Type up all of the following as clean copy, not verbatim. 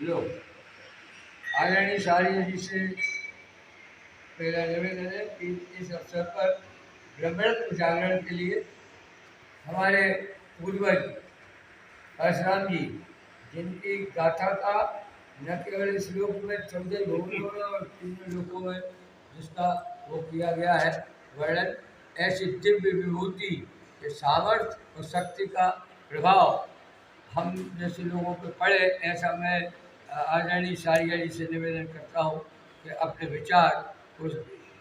लोग आदरणीय शारीय जी से मेरा निवेदन है कि इस अवसर पर ब्रह्मण्य जागरण के लिए हमारे पूर्वज परशुराम जी, जिनकी गाथा का न केवल इस लोक में 14 भुवनों में और 3 लोकों में जिसका वो किया गया है वर्णन, ऐसी दिव्य विभूति के सामर्थ्य और शक्ति का प्रभाव हम जैसे लोगों पर पड़े, ऐसा मैं आदरणीय शारिया जी से निवेदन करता हूँ कि अपने विचार उस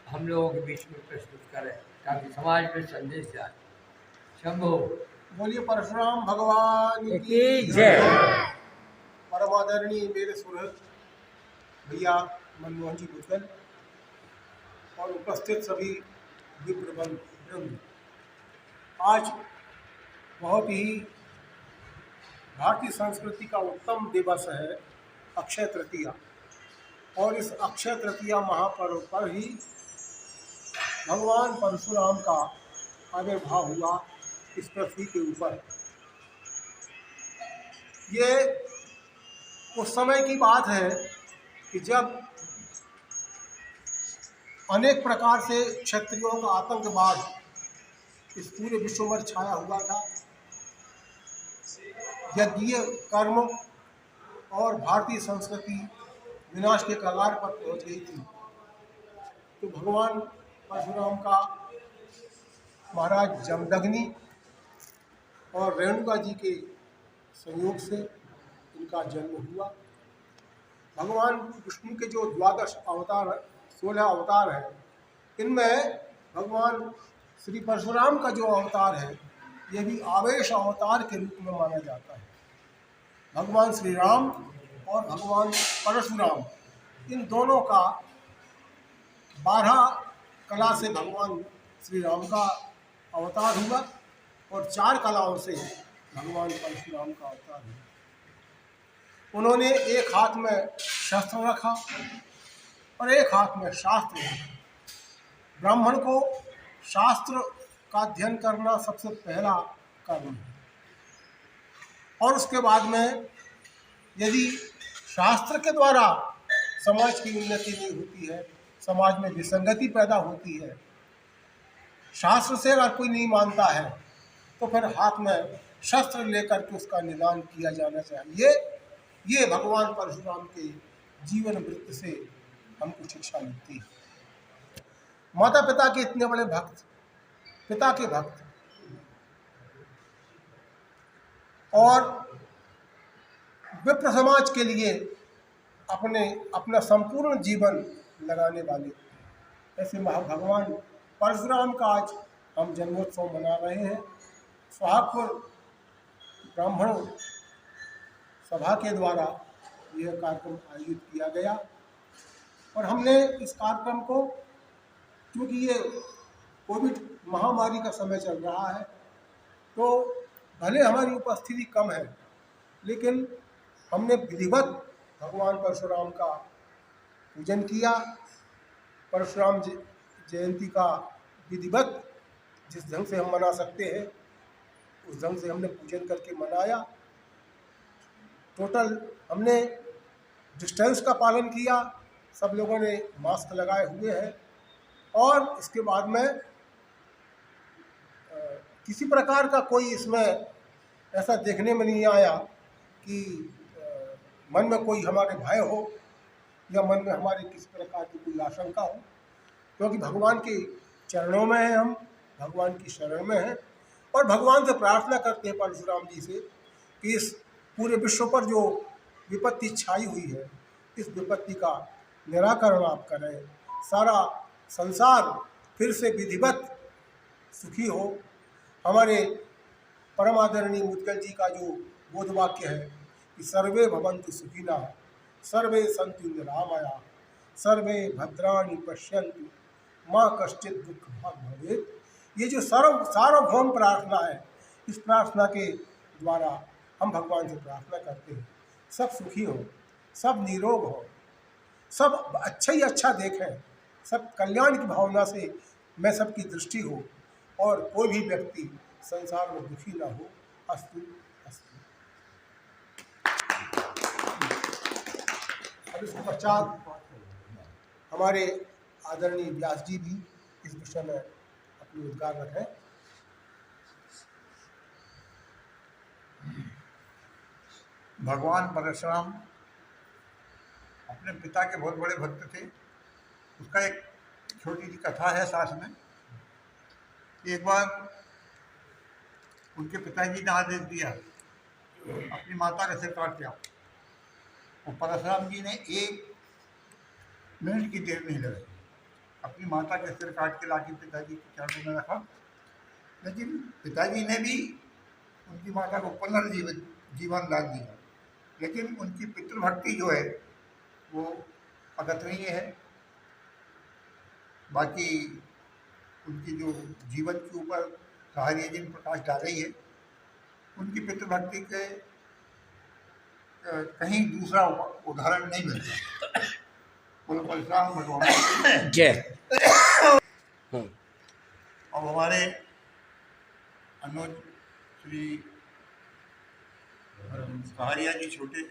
हम लोगों के बीच में प्रस्तुत करें ताकि समाज में संदेश जाए। शंभो। बोलिए परशुराम भगवान की जय। परम आदरणीय मेरे सुहृद भैया मनमोहन जी मुदगल और उपस्थित सभी विप्रबंध, आज बहुत ही भारतीय संस्कृति का उत्तम दिवस है अक्षय तृतीया, और इस अक्षय तृतीया महापर्व पर ही भगवान परशुराम का आविर्भाव हुआ इस पृथ्वी के ऊपर। ये उस समय की बात है कि जब अनेक प्रकार से क्षत्रियों का आतंकवाद इस पूरे विश्व में छाया हुआ था। यज्ञीय कर्म और भारतीय संस्कृति विनाश के कगार पर पहुंच गई थी। तो भगवान परशुराम का महाराज जमदग्नि और रेणुका जी के संयोग से इनका जन्म हुआ। भगवान विष्णु के जो 12 अवतार 16 अवतार हैं, इनमें भगवान श्री परशुराम का जो अवतार है, यह भी आवेश अवतार के रूप में माना जाता है। भगवान श्री राम और भगवान परशुराम, इन दोनों का 12 कला से भगवान श्री राम का अवतार हुआ और 4 कलाओं से भगवान परशुराम का अवतार हुआ। उन्होंने एक हाथ में शस्त्र रखा और एक हाथ में शास्त्र रखा। ब्राह्मण को शास्त्र का अध्ययन करना सबसे पहला कर्म है, और उसके बाद में यदि शास्त्र के द्वारा समाज की उन्नति नहीं होती है, समाज में विसंगति पैदा होती है, शास्त्र से अगर कोई नहीं मानता है, तो फिर हाथ में शस्त्र लेकर के उसका निदान किया जाना चाहिए। ये भगवान परशुराम के जीवन वृत्त से हमको शिक्षा मिलती है। माता पिता के इतने बड़े भक्त, पिता के भक्त, और विप्र समाज के लिए अपना संपूर्ण जीवन लगाने वाले ऐसे भगवान परशुराम का आज हम जन्मोत्सव मना रहे हैं। सोहागपुर ब्राह्मण सभा के द्वारा यह कार्यक्रम आयोजित किया गया, और हमने इस कार्यक्रम को, क्योंकि ये कोविड महामारी का समय चल रहा है, तो भले हमारी उपस्थिति कम है, लेकिन हमने विधिवत भगवान परशुराम का पूजन किया। परशुराम जयंती का विधिवत जिस ढंग से हम मना सकते हैं, उस ढंग से हमने पूजन करके मनाया। टोटल हमने डिस्टेंस का पालन किया, सब लोगों ने मास्क लगाए हुए हैं, और इसके बाद में किसी प्रकार का कोई इसमें ऐसा देखने में नहीं आया कि मन में कोई हमारे भय हो या मन में हमारे किसी प्रकार की कोई आशंका हो, क्योंकि भगवान के चरणों में हैं, हम भगवान की शरण में हैं, और भगवान से प्रार्थना करते हैं परशुराम जी से कि इस पूरे विश्व पर जो विपत्ति छाई हुई है, इस विपत्ति का निराकरण आप करें, सारा संसार फिर से विधिवत सुखी हो। हमारे परम आदरणीय मुदगल जी का जो बोध वाक्य है कि सर्वे भवन्तु सुखिनः सर्वे सन्तु निरामया सर्वे भद्राणि पश्यन्तु माँ कश्चित् दुःख भाग् भवेत्, ये जो सार्वभौम प्रार्थना है, इस प्रार्थना के द्वारा हम भगवान से प्रार्थना करते हैं, सब सुखी हो, सब निरोग हो, सब अच्छा ही अच्छा देखें, सब कल्याण की भावना से मैं सबकी दृष्टि हो, और कोई भी व्यक्ति संसार में दुखी ना हो। अस्तु अस्तु। और इसके पश्चात हमारे आदरणीय व्यास जी भी इस विषय में अपनी उद्गार रखें। भगवान परशुराम अपने पिता के बहुत बड़े भक्त थे। उसका एक छोटी सी कथा है साथ में। एक बार उनके पिताजी ने आदेश दिया अपनी माता का सिर काट दिया। और परशुराम जी ने 1 मिनट की देर नहीं लगाई, अपनी माता के सिर काट के लाके पिताजी के चरणों में रखा। लेकिन पिताजी ने भी उनकी माता को पुनर्जीवन दान दिया, लेकिन उनकी पितृभक्ति जो है वो अकथनीय है। बाकी उनकी जो जीवन के ऊपर सहारिया जी ने प्रकाश डाली है, उनकी पितृभक्ति के कहीं दूसरा उदाहरण नहीं मिलता। बोलो परशुराम भगवान जय। और हमारे अनुज श्री सहारिया जी छोटे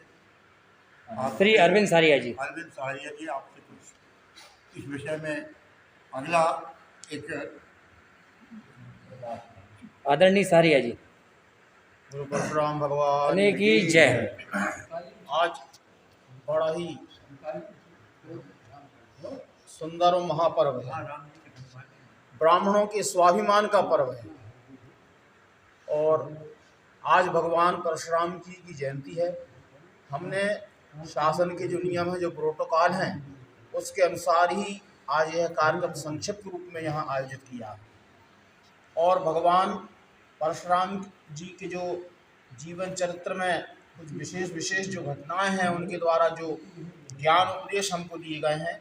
श्री अरविंद सहारिया जी। अरविंद सहारिया जी आपसे कुछ इस विषय में अगला एक आदरणीय सहारिया जी। गुरु परशुराम भगवान अने की जय। आज बड़ा ही सुंदर और महापर्व है, ब्राह्मणों के स्वाभिमान का पर्व है। और आज भगवान परशुराम जी की जयंती है। हमने शासन के जो नियम है, जो प्रोटोकॉल हैं, उसके अनुसार ही आज यह कार्यक्रम संक्षिप्त रूप में यहाँ आयोजित किया। और भगवान परशुराम जी के जो जीवन चरित्र में कुछ विशेष जो घटनाएं हैं, उनके द्वारा जो ज्ञान उपदेश हमको दिए गए हैं,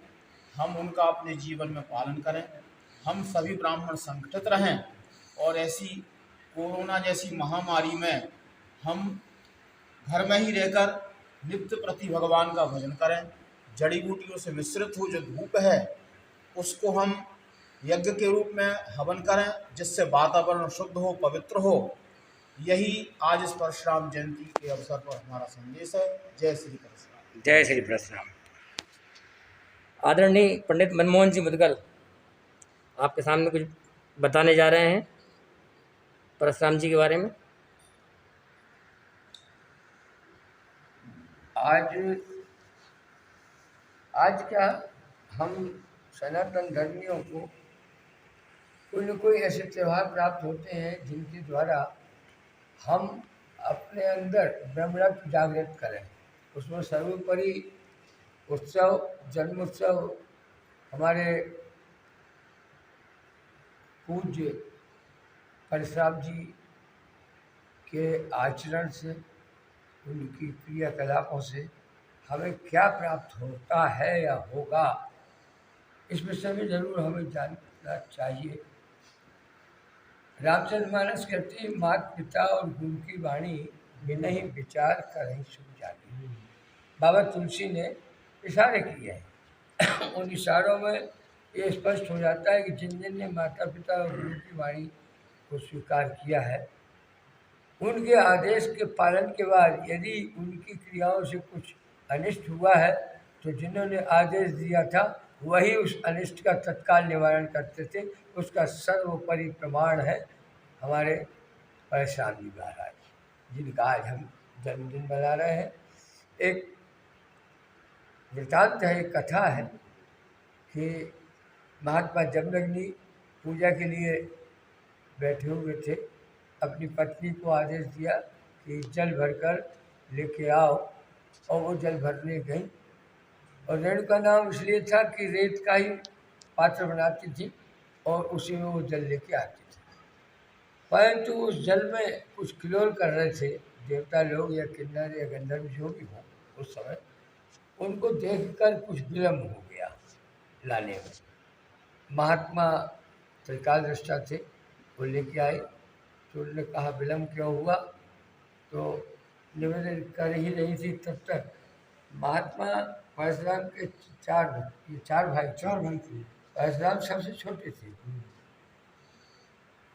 हम उनका अपने जीवन में पालन करें। हम सभी ब्राह्मण संगठित रहें और ऐसी कोरोना जैसी महामारी में हम घर में ही रहकर नित्य प्रति भगवान का भजन करें। जड़ी बूटियों से मिश्रित हो जो धूप है, उसको हम यज्ञ के रूप में हवन करें, जिससे वातावरण शुद्ध हो, पवित्र हो। यही आज इस परशुराम जयंती के अवसर पर हमारा संदेश है। जय श्री परशुराम। जय श्री परशुराम। आदरणीय पंडित मनमोहन जी मुदगल आपके सामने कुछ बताने जा रहे हैं परशुराम जी के बारे में। आज क्या हम सनातन धर्मियों को कोई न कोई ऐसे त्यौहार प्राप्त होते हैं जिनके द्वारा हम अपने अंदर ब्रह्मत्व जागृत करें। उसमें सर्वोपरि उत्सव, जन्मोत्सव हमारे पूज्य परशुराम जी के आचरण से, उनकी क्रियाकलापों से हमें क्या प्राप्त होता है या होगा, इस विषय में जरूर हमें जानना चाहिए। रामचरितमानस कहते हैं, मात पिता और गुरु की वाणी बिना ही विचार कर ही सुन जाती। बाबा तुलसी ने इशारे किए हैं। उन इशारों में ये स्पष्ट हो जाता है कि जिन जिन ने माता पिता और गुरु की वाणी को स्वीकार किया है, उनके आदेश के पालन के बाद यदि उनकी क्रियाओं से कुछ अनिष्ट हुआ है, तो जिन्होंने आदेश दिया था वही उस अनिष्ट का तत्काल निवारण करते थे। उसका सर्वोपरि प्रमाण है हमारे परशुराम जी महाराज, जिनका आज हम जन्मदिन मना रहे हैं। एक वृतांत है, एक कथा है कि महात्मा जमदग्नि पूजा के लिए बैठे हुए थे। अपनी पत्नी को आदेश दिया कि जल भरकर लेके आओ, और वो जल भरने गई। और रेणुका नाम इसलिए था कि रेत का ही पात्र बनाती थी और उसी में वो जल लेके आती थी। परंतु उस जल में कुछ किलोल कर रहे थे देवता लोग या किन्नर या गंधर्व जो भी हो उस समय। उनको देखकर कुछ विलम्ब हो गया लाने में। महात्मा त्रिकाल दृष्टा थे, वो लेके आए। तो उन्होंने कहा विलम्ब क्यों हुआ, तो निवेदन कर ही रही थी। तब तक महात्मा परशुराम के चार भाई थे। परशुराम सबसे छोटे थे।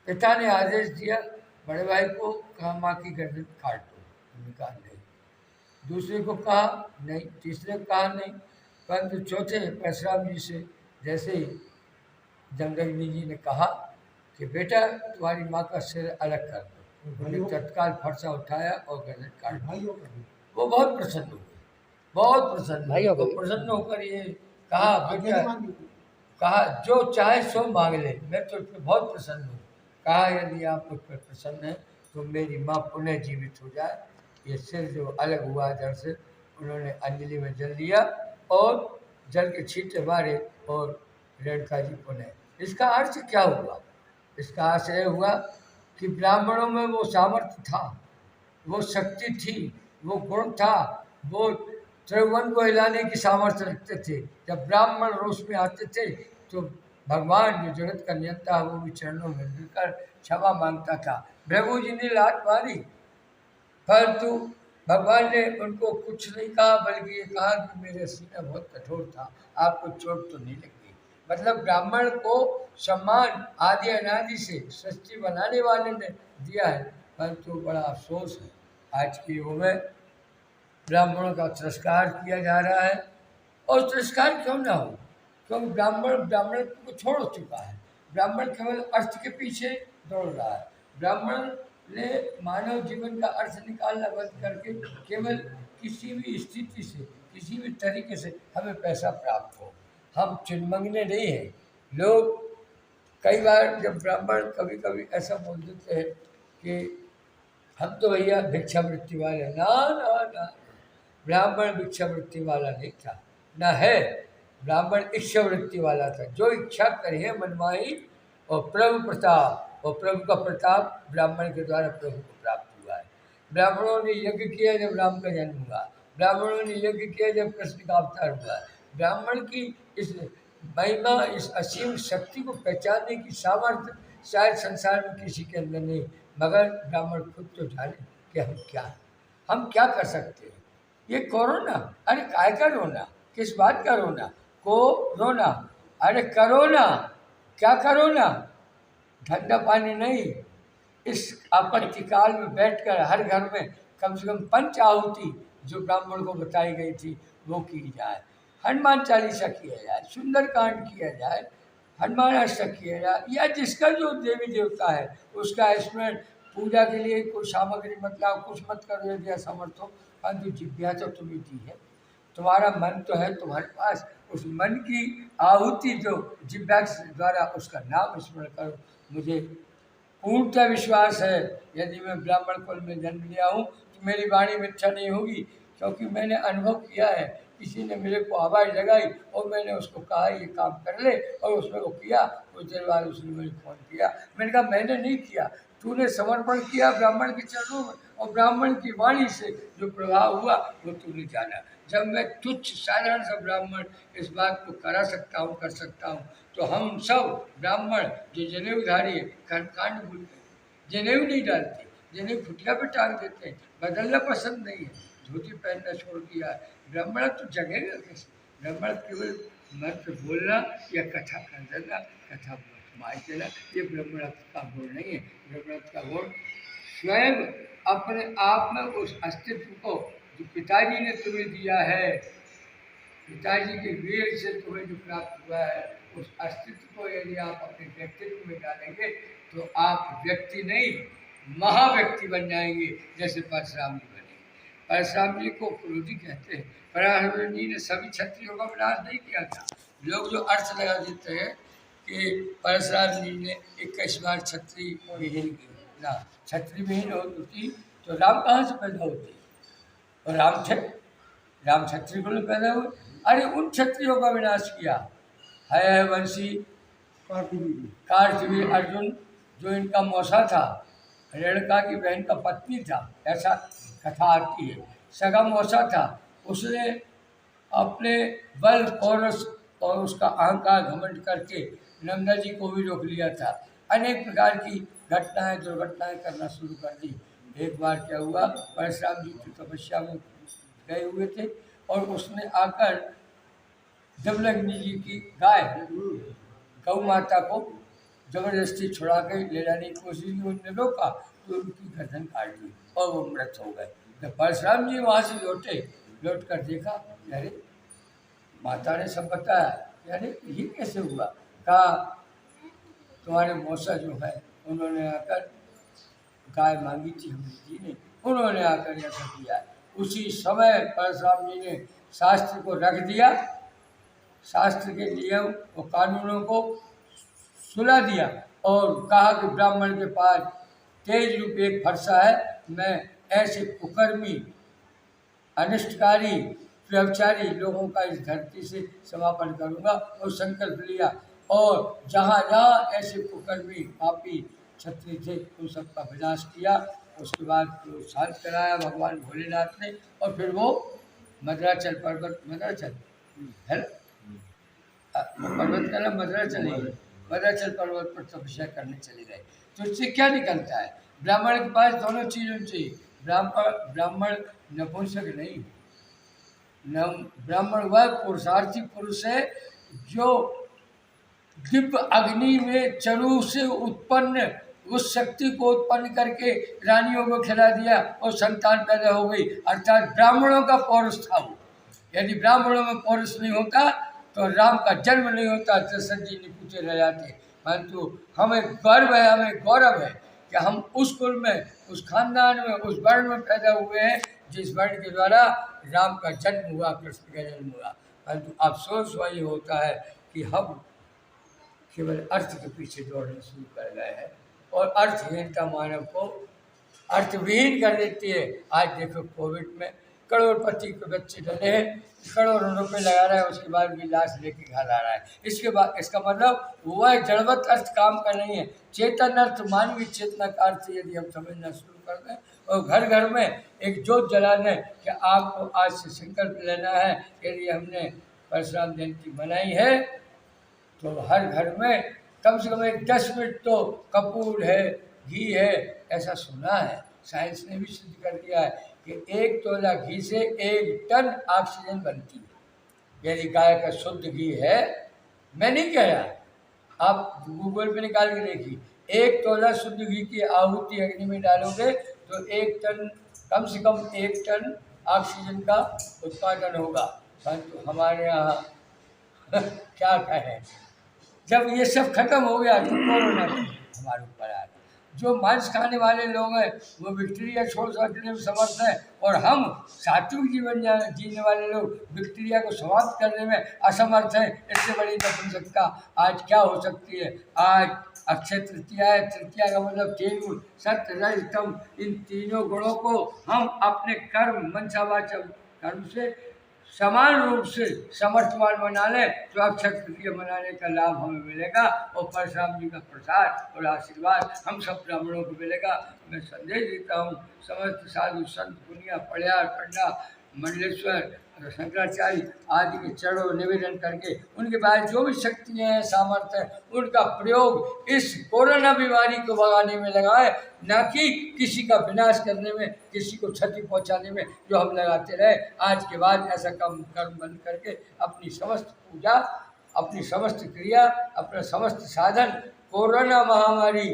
पिता ने आदेश दिया बड़े भाई को, कहा माँ की गर्दन काट दो। उन्होंने कहा नहीं। दूसरे को कहा नहीं, तीसरे को कहा नहीं, परंतु चौथे परशुराम जी से जैसे ही जमदग्नि जी ने कहा कि बेटा तुम्हारी माँ का सिर अलग कर दो, उन्होंने तत्काल फरसा उठाया और गर्दन काट दी। भाइयों का भी वो बहुत प्रसन्न हुए, बहुत प्रसन्न हुए। भाइयों को वो भी। प्रसन्न होकर ये कहा आगे बेटा, नहीं मांगी। कहा जो चाहे सो मांग ले, मैं तुझ पर बहुत प्रसन्न हूँ। कहा यदि आप मुझ पर प्रसन्न हैं तो मेरी माँ पुनः जीवित हो जाए। ये सिर जो अलग हुआ जड़ से, उन्होंने अंजलि में जल दिया और जल के छींटे मारे और रेणुका जी पुनः। इसका अर्थ क्या हुआ? इसका अर्थ यह हुआ कि ब्राह्मणों में वो सामर्थ्य था, वो शक्ति थी, वो गुण था, वो त्रिभुवन को हिलाने की सामर्थ्य रखते थे। जब ब्राह्मण रोष में आते थे तो भगवान जो जगत का नियंता है वो भी चरणों में गिरकर क्षमा मांगता था। भृगु जी ने लात मारी, परंतु भगवान ने उनको कुछ नहीं कहा, बल्कि ये कहा कि मेरा सीना बहुत कठोर था, आपको चोट तो नहीं लगी। मतलब ब्राह्मण को सम्मान आदि अनादि से सृष्टि बनाने वाले ने दिया है, परंतु बड़ा अफसोस है आज के युग में ब्राह्मणों का तिरस्कार किया जा रहा है। और तिरस्कार क्यों ना हो, क्योंकि ब्राह्मण ब्राह्मणत्व को छोड़ चुका है। ब्राह्मण केवल अर्थ के पीछे दौड़ रहा है। ब्राह्मण ने मानव जीवन का अर्थ निकालना बंद करके केवल किसी भी स्थिति से, किसी भी तरीके से हमें पैसा प्राप्त हो, हम चिन्मंगने नहीं हैं। लोग कई बार जब ब्राह्मण कभी कभी ऐसा बोल देते हैं कि हम तो भैया भिक्षावृत्ति वाले, ना ना ना, ब्राह्मण भिक्षावृत्ति वाला नहीं था, न है। ब्राह्मण इच्छावृत्ति वाला था, जो इच्छा करे मनमाही और प्रभु प्रताप, और प्रभु का प्रताप ब्राह्मण के द्वारा प्रभु को प्राप्त हुआ है। ब्राह्मणों ने यज्ञ किया जब राम का जन्म हुआ, ब्राह्मणों ने यज्ञ किया जब कृष्ण का अवतार हुआ। ब्राह्मण की इस महिमा, इस असीम शक्ति को पहचानने की सामर्थ्य शायद संसार में किसी के अंदर नहीं, मगर ब्राह्मण खुद तो जाने कि हम क्या कर सकते हैं। ये कोरोना, अरे काय का रोना, किस बात का रोना? कोरोना, अरे करोना, क्या करोना? ठंडा पानी नहीं, इस आपत्ति काल में बैठकर हर घर में कम से कम पंच आहुति जो ब्राह्मण को बताई गई थी वो की जाए, हनुमान चालीसा किया जाए, सुंदरकांड किया जाए, हनुमान अष्टक किया जाए, या जिसका जो देवी देवता है उसका स्मरण। पूजा के लिए कोई सामग्री मत लाओ, कुछ मत करो यदि असमर्थ हो, परंतु जिज्ञा तो तुम्हें दी है, तुम्हारा मन तो है तुम्हारे पास, उस मन की आहुति जो जिज्ञा द्वारा उसका नाम स्मरण करो। मुझे पूर्णतः विश्वास है यदि मैं ब्राह्मण कुल में जन्म लिया हूँ तो मेरी वाणी मिथ्या नहीं होगी, क्योंकि मैंने अनुभव किया है। किसी ने मेरे को आवाज़ लगाई और मैंने उसको कहा ये काम कर ले, और उसने वो किया। कुछ देर बाद उसने मुझे फ़ोन किया, मैंने कहा मैंने नहीं किया, तूने समर्पण किया ब्राह्मण के चरणों में, और ब्राह्मण की वाणी से जो प्रभाव हुआ वो तूने जाना। जब मैं तुच्छ साधारण सा ब्राह्मण इस बात को करा सकता हूँ, कर सकता हूँ, तो हम सब ब्राह्मण जो जनेऊधारी है कर्मकांड भूल गए, जनेऊ नहीं डालते, जनेऊ फुटिया पे टांग देते हैं, बदलना पसंद नहीं है, धोती पहनना छोड़ दिया है। ब्राह्मण तो जगेगा कैसे? ब्राह्मण केवल मंत्र बोलना या कथा कर देना, कथा माय देना, ये ब्राह्मण का गुण नहीं है। ब्राह्मण का गुण स्वयं अपने आप में उस अस्तित्व को जो पिताजी ने तुम्हें दिया है, पिताजी के वीर से तुम्हें जो प्राप्त हुआ है, उस अस्तित्व को यदि आप अपने व्यक्तित्व में डालेंगे तो आप व्यक्ति नहीं महाव्यक्ति बन जाएंगे, जैसे परशुराम जी बने। परशुराम जी को क्रोधी कहते हैं। परशुराम जी ने सभी क्षत्रियों का विनाश नहीं किया था। लोग जो अर्थ लगा देते हैं कि परशुराम जी ने 21 बार क्षत्रिय विहीन किया, ना, क्षत्रिय विहीन होती तो राम कहाँ से पैदा होते? और राम थे, राम क्षत्रिय कुल में पैदा हुए। अरे उन क्षत्रियों का विनाश किया है वंशी कार्तवीर अर्जुन, जो इनका मौसा था, रेणुका की बहन का पत्नी था, ऐसा कथा आती है। सगा मौसा था, उसने अपने बल पौरुष और उसका अहंकार घमंड करके नंदा जी को भी रोक लिया था। अनेक प्रकार की घटनाएं दुर्घटनाएं करना शुरू कर दी। एक बार क्या हुआ, परशुराम जी की तपस्या में गए हुए थे और उसने आकर जमदग्नि जी की गाय गौ माता को जबरदस्ती छुड़ा के ले जाने की कोशिश की। उन्होंने रोका तो उनकी गर्दन काट दी और वो मृत हो गए। तो परशुराम जी वहाँ से लौट कर देखा, अरे माता ने सब बताया, अरे ये कैसे हुआ। कहा तुम्हारे मौसा जो है उन्होंने आकर गाय मांगी थी हमें जी ने, उन्होंने आकर ऐसा किया। उसी समय परशुराम जी ने शास्त्र को रख दिया, शास्त्र के नियम और कानूनों को सुला दिया और कहा कि ब्राह्मण के पास तेज रूप एक फरसा है, मैं ऐसे कुकर्मी अनिष्टकारी व्यभिचारी लोगों का इस धरती से समापन करूंगा। और संकल्प लिया और जहाँ जहाँ ऐसे कुकर्मी पापी क्षत्रिय थे उन सबका विनाश किया। उसके बाद वो शांत कराया भगवान भोलेनाथ ने और फिर वो मद्राचल पर्वत, मद्राचल है ना, पर्वत का नाम मद्राचल है, मद्राचल पर्वत पर तपस्या करने चले गए। तो इससे क्या निकलता है, ब्राह्मण के पास दोनों चीज़ों चाहिए। ब्राह्मण नपुंसक नहीं, ब्राह्मण वह पुरुषार्थी पुरुष है जो दिव्य अग्नि में चरु से उत्पन्न उस शक्ति को उत्पन्न करके रानियों को खिला दिया और संतान पैदा हो गई, अर्थात ब्राह्मणों का पौरुष था वो। यदि ब्राह्मणों में पौरुष नहीं होता तो राम का जन्म नहीं होता, दशरथ जी निपुते रह जाते। परंतु हमें गर्व है, हमें गौरव है कि हम उस कुल में, उस खानदान में, उस वर्ण में पैदा हुए हैं जिस वर्ण के द्वारा राम का जन्म हुआ, कृष्ण का जन्म हुआ। परंतु अफसोस वही होता है कि हम केवल अर्थ के पीछे दौड़ना शुरू कर गए हैं और अर्थहीनता मानव को अर्थविहीन कर देती है। आज देखो कोविड में करोड़पति के बच्चे डले हैं, करोड़ों रुपए लगा रहा है, उसके बाद भी लाश लेके घर आ रहा है। इसके बाद इसका मतलब वह जड़वत अर्थ काम का नहीं है। चेतन अर्थ, मानवीय चेतना का अर्थ यदि हम समझना शुरू कर दें और घर घर में एक जोत जला दें कि आपको आज से संकल्प लेना है, यदि हमने परशुराम जयंती मनाई है तो हर घर में कम से कम एक 10 मिनट तो कपूर है, घी है, ऐसा सुना है। साइंस ने भी सिद्ध कर दिया है कि 1 तोला घी से 1 टन ऑक्सीजन बनती है। यदि गाय का शुद्ध घी है, मैं नहीं कह रहा, आप गूगल पे निकाल के देखिए, 1 तोला शुद्ध घी की आहुति अग्नि में डालोगे तो 1 टन, कम से कम 1 टन ऑक्सीजन का उत्पादन होगा। परंतु हमारे यहाँ क्या कहें, जब ये सब खत्म हो गया तो कोरोना हमारे ऊपर आ गया। जो मांस खाने वाले लोग हैं वो बैक्टीरिया छोड़ सकने में समर्थ हैं और हम सात्विक जीवन जीने वाले लोग बैक्टीरिया को समाप्त करने में असमर्थ हैं। इससे बड़ी नपुंसकता आज क्या हो सकती है। आज अक्षय तृतीया है, तृतीया का मतलब 3 गुण, सत्य रज तम, इन तीनों गुणों को हम अपने कर्म मनसावाचक कर्म से समान रूप से समर्थमान बना लें तो अक्षय तृतीया मनाने का लाभ हमें मिलेगा और परशुराम जी का प्रसाद और आशीर्वाद हम सब ब्राह्मणों को मिलेगा। मैं संदेश देता हूँ समस्त साधु संत पुनिया पड़ियार पंडा मंडलेश्वर शंकराचार्य आदि के चरणों निवेदन करके उनके पास जो भी शक्तियाँ हैं, सामर्थ्य है, उनका प्रयोग इस कोरोना बीमारी को भगाने में लगाए, न कि किसी का विनाश करने में, किसी को क्षति पहुंचाने में जो हम लगाते रहे। आज के बाद ऐसा कर्म बंद करके अपनी समस्त पूजा, अपनी समस्त क्रिया, अपना समस्त साधन कोरोना महामारी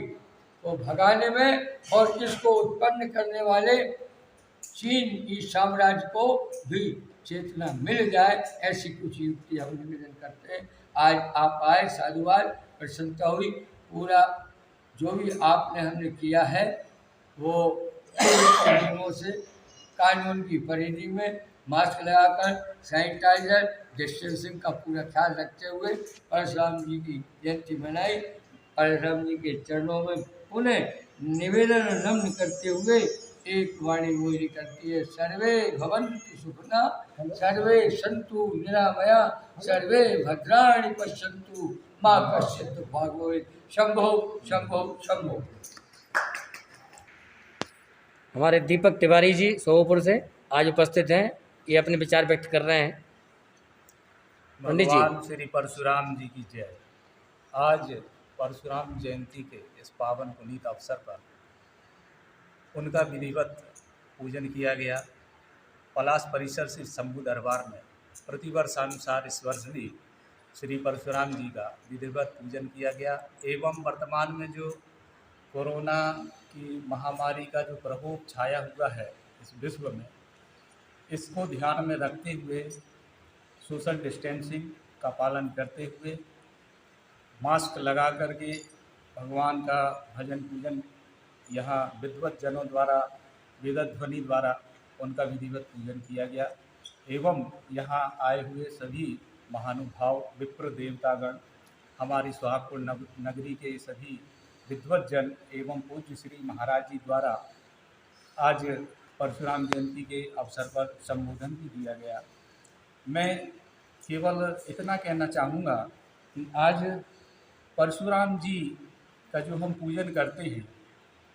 को भगाने में और इसको उत्पन्न करने वाले चीन की साम्राज्य को भी चेतना मिल जाए, ऐसी कुछ युक्ति हम निवेदन करते हैं। आज आप आए, साधुवाद, प्रसन्नता हुई। पूरा जो भी आपने हमने किया है वो नियमों से, कानून की परिधि में, मास्क लगाकर, सैनिटाइजर, डिस्टेंसिंग का पूरा ख्याल रखते हुए परशुराम जी की जयंती मनाई। परशुराम जी के चरणों में पुनः निवेदन नम्न करते हुए एक वाणी बोली करती है, सर्वे भवन्तु सुखिनः, सर्वे सन्तु निरामया, सर्वे भद्राणि पश्यन्तु मां कश्चित् दुःखभाग् भवेत्। शंभो शंभो शंभो। हमारे दीपक तिवारी जी सोमपुर से आज उपस्थित हैं, ये अपने विचार व्यक्त कर रहे हैं। पंडित जी, भगवान श्री परशुराम जी की जय। आज परशुराम जयंती के इस पावन पुनीत अवसर पर उनका विधिवत पूजन किया गया। पलाश परिसर से शंभु दरबार में प्रतिवर्षानुसार इस वर्ष भी श्री परशुराम जी का विधिवत पूजन किया गया। एवं वर्तमान में जो कोरोना की महामारी का जो प्रकोप छाया हुआ है इस विश्व में, इसको ध्यान में रखते हुए सोशल डिस्टेंसिंग का पालन करते हुए मास्क लगा करके भगवान का भजन पूजन यहाँ विद्वत जनों द्वारा वेद ध्वनि द्वारा उनका विधिवत पूजन किया गया एवं यहाँ आए हुए सभी महानुभाव विप्र देवतागण, हमारी सुहागपुर नगरी के सभी विद्वत जन एवं पूज्य श्री महाराज जी द्वारा आज परशुराम जयंती के अवसर पर संबोधन भी दिया गया। मैं केवल इतना कहना चाहूँगा कि आज परशुराम जी का जो हम पूजन करते हैं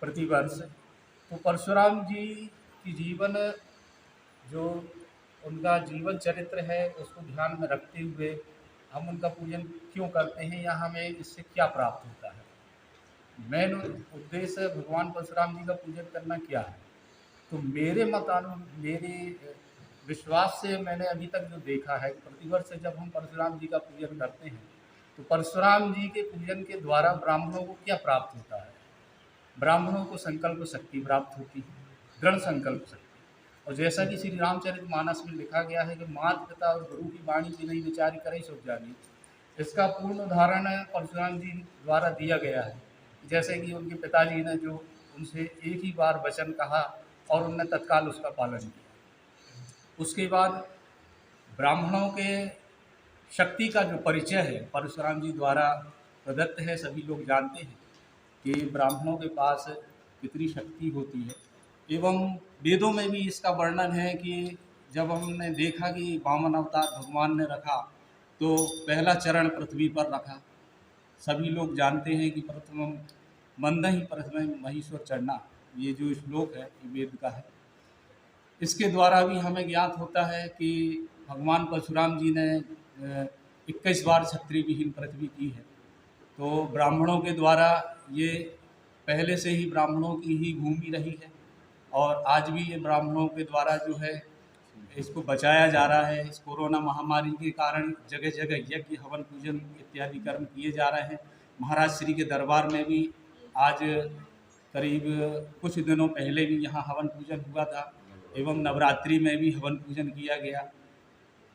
प्रतिवर्ष, तो परशुराम जी की जीवन जो उनका जीवन चरित्र है उसको ध्यान में रखते हुए हम उनका पूजन क्यों करते हैं या हमें इससे क्या प्राप्त होता है। मेन उद्देश्य भगवान परशुराम जी का पूजन करना क्या है, तो मेरे मेरे विश्वास से मैंने अभी तक जो देखा है, प्रतिवर्ष जब हम परशुराम जी का पूजन करते हैं तो परशुराम जी के पूजन के द्वारा ब्राह्मणों को क्या प्राप्त होता है। ब्राह्मणों को संकल्प शक्ति प्राप्त होती है, दृढ़ संकल्प शक्ति। और जैसा कि श्री रामचरितमानस में लिखा गया है कि माता पिता और गुरु की वाणी की नहीं विचारी करे सुख जानी, इसका पूर्ण उदाहरण परशुराम जी द्वारा दिया गया है। जैसे कि उनके पिताजी ने जो उनसे एक ही बार वचन कहा और उनने तत्काल उसका पालन किया। उसके बाद ब्राह्मणों के शक्ति का जो परिचय है परशुराम जी द्वारा प्रदत्त है। सभी लोग जानते हैं कि ब्राह्मणों के पास कितनी शक्ति होती है एवं वेदों में भी इसका वर्णन है कि जब हमने देखा कि वामन अवतार भगवान ने रखा तो पहला चरण पृथ्वी पर रखा। सभी लोग जानते हैं कि प्रथम मंद ही प्रथम महीश्वर चढ़ना, ये जो श्लोक है ये वेद का है। इसके द्वारा भी हमें ज्ञात होता है कि भगवान परशुराम जी ने 21 बार क्षत्रिय विहीन पृथ्वी की है। तो ब्राह्मणों के द्वारा ये पहले से ही ब्राह्मणों की ही भूमि रही है और आज भी ये ब्राह्मणों के द्वारा जो है इसको बचाया जा रहा है। इस कोरोना महामारी के कारण जगह जगह यज्ञ हवन पूजन इत्यादि कर्म किए जा रहे हैं। महाराज श्री के दरबार में भी आज करीब कुछ दिनों पहले भी यहाँ हवन पूजन हुआ था एवं नवरात्रि में भी हवन पूजन किया गया।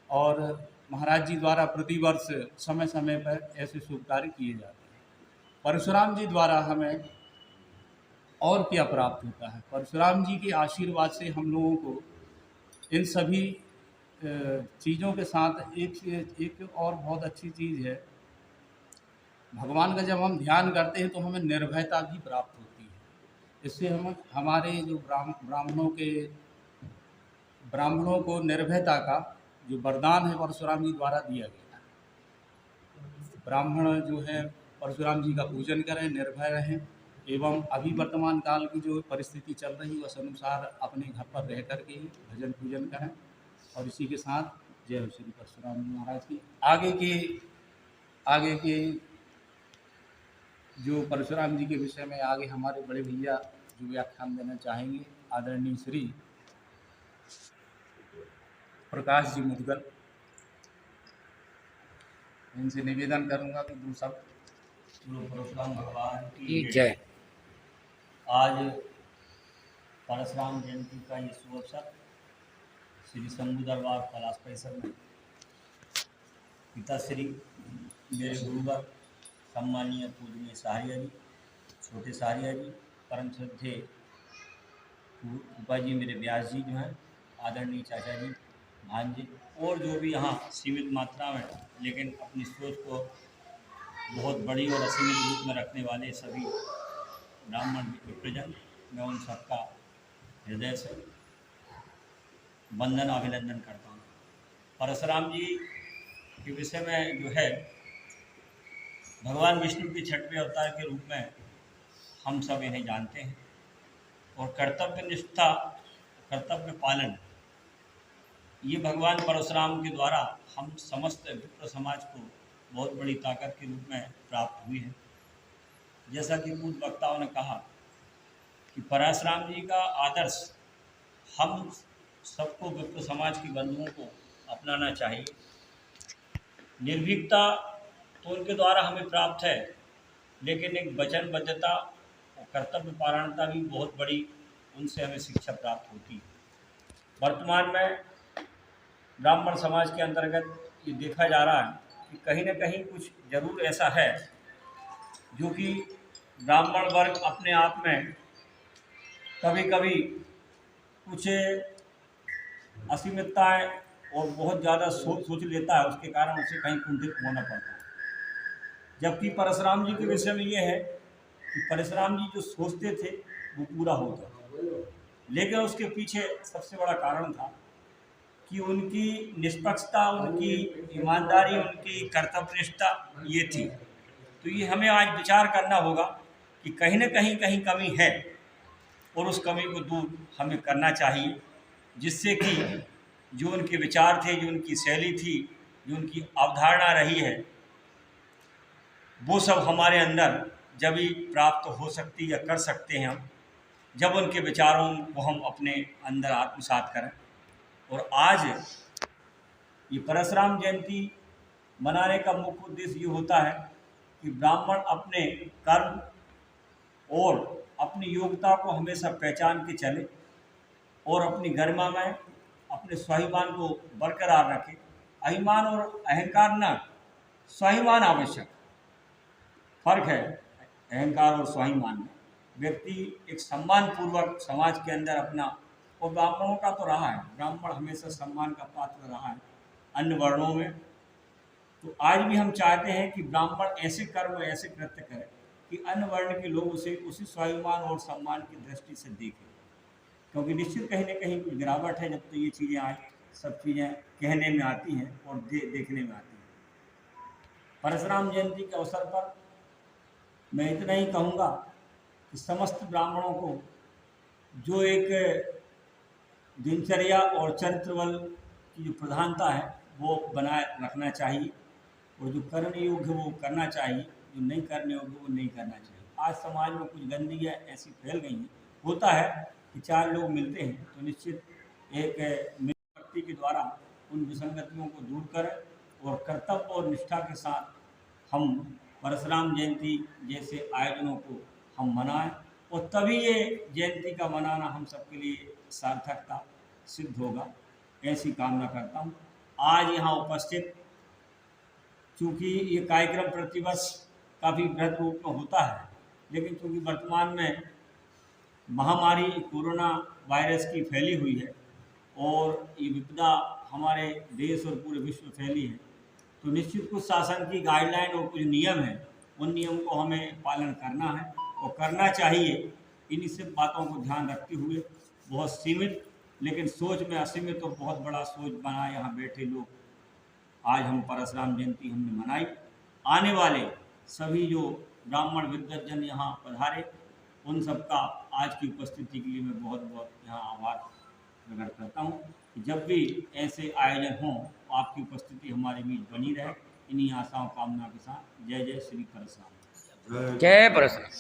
और महाराज जी द्वारा प्रतिवर्ष समय समय पर ऐसे शुभ कार्य किए जाते हैं। परशुराम जी द्वारा हमें और क्या प्राप्त होता है। परशुराम जी के आशीर्वाद से हम लोगों को इन सभी चीज़ों के साथ एक और बहुत अच्छी चीज़ है, भगवान का जब हम ध्यान करते हैं तो हमें निर्भयता भी प्राप्त होती है। इससे हम हमारे जो ब्राह्मणों को निर्भयता का जो वरदान है परशुराम जी द्वारा दिया गया है। ब्राह्मण जो है परशुराम जी का पूजन करें, निर्भय रहें एवं अभी वर्तमान काल की जो परिस्थिति चल रही है उस अनुसार अपने घर पर रह कर के ही भजन पूजन करें। और इसी के साथ जय हो श्री परशुराम जी महाराज की। आगे के जो परशुराम जी के विषय में आगे हमारे बड़े भैया जो व्याख्यान देना चाहेंगे, आदरणीय श्री प्रकाश जी मुदगल, इनसे निवेदन करूंगा कि दो शब्द परशुराम भगवान की जय। आज परशुराम जयंती का ये शुभ अवसर श्री शंभू दरबार कैलाश परिसर में पिताश्री मेरे गुरुवर सम्मानीय पूजनीय सहारिया जी, छोटे सहारिया जी, परम श्रद्धे फूफा जी मेरे व्यास जी जो हैं, आदरणीय चाचा जी, भांजे और जो भी यहाँ सीमित मात्रा में लेकिन अपनी सोच को बहुत बड़ी और असीमित रूप में रखने वाले सभी ब्राह्मण विप्रजन, मैं उन सबका हृदय से वंदन अभिनंदन करता हूँ। परशुराम जी के विषय में जो है, भगवान विष्णु के छठवें अवतार के रूप में हम सब इन्हें जानते हैं और कर्तव्य निष्ठा, कर्तव्य पालन, ये भगवान परशुराम के द्वारा हम समस्त विप्र समाज को बहुत बड़ी ताकत के रूप में प्राप्त हुई है। जैसा कि पूर्व वक्ताओं ने कहा कि परशुराम जी का आदर्श हम सबको विप्र समाज के बंधुओं को अपनाना चाहिए। निर्भीकता तो उनके द्वारा हमें प्राप्त है, लेकिन एक वचनबद्धता और कर्तव्य पारणता भी बहुत बड़ी उनसे हमें शिक्षा प्राप्त होती है। वर्तमान में ब्राह्मण समाज के अंतर्गत ये देखा जा रहा है कि कहीं न कहीं कुछ ज़रूर ऐसा है जो कि ब्राह्मण वर्ग अपने आप में कभी कभी कुछ असीमितताएँ और बहुत ज़्यादा सोच लेता है, उसके कारण उसे कहीं कुंठित होना पड़ता है। जबकि परशुराम जी के विषय में ये है कि परशुराम जी जो सोचते थे वो पूरा होता था, लेकिन उसके पीछे सबसे बड़ा कारण था कि उनकी निष्पक्षता, उनकी ईमानदारी, उनकी कर्तव्यनिष्ठा ये थी। तो ये हमें आज विचार करना होगा कि कहीं न कहीं कमी है और उस कमी को दूर हमें करना चाहिए, जिससे कि जो उनके विचार थे, जो उनकी शैली थी, जो उनकी अवधारणा रही है, वो सब हमारे अंदर जब ही प्राप्त हो सकती या कर सकते हैं हम, जब उनके विचारों को हम अपने अंदर आत्मसात करें। और आज ये परशुराम जयंती मनाने का मुख्य उद्देश्य ये होता है कि ब्राह्मण अपने कर्म और अपनी योग्यता को हमेशा पहचान के चले और अपनी गरिमा में अपने स्वाभिमान को बरकरार रखे। अभिमान और अहंकार न, स्वाभिमान आवश्यक। फर्क है अहंकार और स्वाभिमान में। व्यक्ति एक सम्मान पूर्वक समाज के अंदर अपना, और ब्राह्मणों का तो रहा है, ब्राह्मण हमेशा सम्मान का पात्र रहा है अन्य वर्णों में। तो आज भी हम चाहते हैं कि ब्राह्मण ऐसे कर्म, ऐसे कृत्य करें कि अन्य वर्ण के लोग उसे उसी स्वाभिमान और सम्मान की दृष्टि से देखें, क्योंकि निश्चित कहीं न कहीं कुछ गिरावट है जब तो ये चीज़ें आज सब चीज़ें कहने में आती हैं और देखने में आती हैं। परशुराम जयंती के अवसर पर मैं इतना ही कहूँगा कि समस्त ब्राह्मणों को जो एक दिनचर्या और चरित्र बल की जो प्रधानता है वो बनाए रखना चाहिए, और जो करने योग्य वो करना चाहिए, जो नहीं करने योग्य वो नहीं करना चाहिए। आज समाज में कुछ गंदगियाँ ऐसी फैल गई हैं, होता है कि चार लोग मिलते हैं तो निश्चित एक व्यक्ति के द्वारा उन विसंगतियों को दूर करें और कर्तव्य और निष्ठा के साथ हम परशुराम जयंती जैसे आयोजनों को हम मनाएं, और तभी ये जयंती का मनाना हम सबके लिए सार्थकता सिद्ध होगा, ऐसी कामना करता हूँ। आज यहाँ उपस्थित, चूँकि ये कार्यक्रम प्रतिवर्ष काफ़ी बृहद रूप में होता है, लेकिन चूँकि वर्तमान में महामारी कोरोना वायरस की फैली हुई है और ये विपदा हमारे देश और पूरे विश्व में फैली है, तो निश्चित कुछ शासन की गाइडलाइन और कुछ नियम हैं, उन नियम को हमें पालन करना है और करना चाहिए। इन्हीं सब बातों को ध्यान रखते हुए बहुत सीमित लेकिन सोच में असीमित और बहुत बड़ा सोच बना यहाँ बैठे लोग आज हम परशुराम जयंती हमने मनाई। आने वाले सभी जो ब्राह्मण विद्वज्जन यहाँ पधारे, उन सब का आज की उपस्थिति के लिए मैं बहुत बहुत यहाँ आभार प्रकट करता हूँ कि जब भी ऐसे आयोजन हों तो आपकी उपस्थिति हमारे बीच बनी रहे। इन्हीं आशाओं कामना के साथ जय जय श्री परशुराम। जय परशुराम।